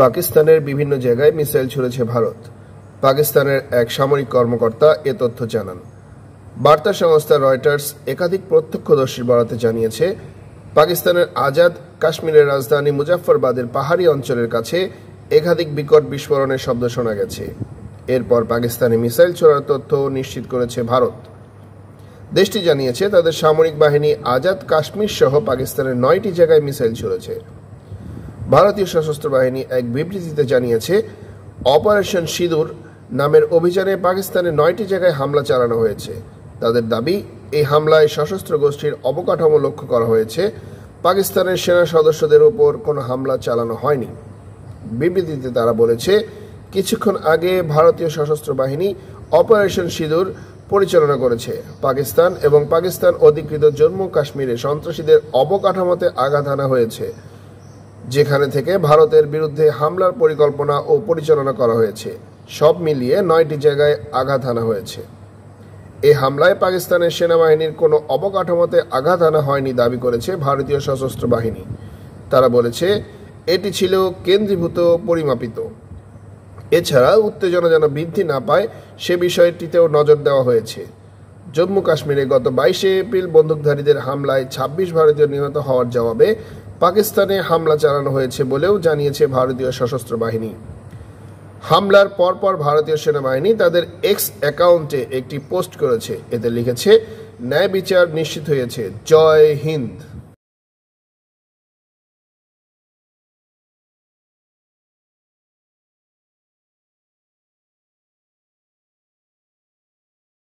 পাকিস্তানের বিভিন্ন জায়গায় মিসাইল ছুড়েছে ভারত। পাকিস্তানের এক সামরিক কর্মকর্তা এ তথ্য জানান। বার্তা সংস্থা রয়টার্স একাধিক প্রত্যক্ষদর্শীর বরাতে জানিয়েছে, পাকিস্তানের আজাদ কাশ্মীরের রাজধানী মুজাফফরবাদের পাহাড়ি অঞ্চলের কাছে একাধিক বিকট বিস্ফোরণের শব্দ শোনা গেছে। এরপর পাকিস্তানে মিসাইল ছোড়ার তথ্য নিশ্চিত করেছে ভারত। দেশটি জানিয়েছে, তাদের সামরিক বাহিনী আজাদ কাশ্মীর সহ পাকিস্তানের 9টি জায়গায় মিসাইল ছুড়েছে। ভারতীয় সশস্ত্র বাহিনী এক বিবৃতিতে জানিয়েছে, অপারেশন সিঁদুর নামের অভিযানে পাকিস্তানের 9টি জায়গায় হামলা চালানো হয়েছে। তাদের দাবি, এই হামলায় সশস্ত্র গোষ্ঠীর অবকাঠামো লক্ষ্য করা হয়েছে। পাকিস্তানের সেনা সদস্যদের উপর কোনো হামলা চালানো হয়নি। বিবৃতিতে তারা বলেছে, কিছুক্ষণ আগে ভারতীয় সশস্ত্র বাহিনী অপারেশন সিঁদুর পরিচালনা করেছে। পাকিস্তান এবং পাকিস্তান অধিকৃত জম্মু কাশ্মীরে সন্ত্রাসীদের অবকাঠামোতে আঘাত হানা হয়েছে, যেখানে থেকে ভারতের বিরুদ্ধে হামলার পরিকল্পনা ও পরিচালনা করা হয়েছে। সব মিলিয়ে 9টি জায়গায় আঘাত হানা হয়েছে। এই হামলায় পাকিস্তানের সেনাবাহিনীর কোনো অবকাঠামোতে আঘাত হানা হয়নি দাবি করেছে ভারতীয় সশস্ত্র বাহিনী। তারা বলেছে, এটি ছিল কেন্দ্রীভূত পরিমাপিত। এছাড়া উত্তেজনা যেন বৃদ্ধি না পায় সে বিষয়টিতেও নজর দেওয়া হয়েছে। জম্মু কাশ্মীরে গত 22 এপ্রিল বন্দুকধারীদের হামলায় 26 ভারতীয় নিহত হওয়ার জবাবে পাকিস্তানে হামলা চালানো হয়েছে বলেও জানিয়েছে ভারতীয় সশস্ত্র বাহিনী। হামলার পরপর ভারতীয় সেনাবাহিনী তাদের এক্স অ্যাকাউন্টে একটি পোস্ট করেছে। এতে লিখেছে, ন্যায় বিচার নিশ্চিত হয়েছে, জয় হিন্দ।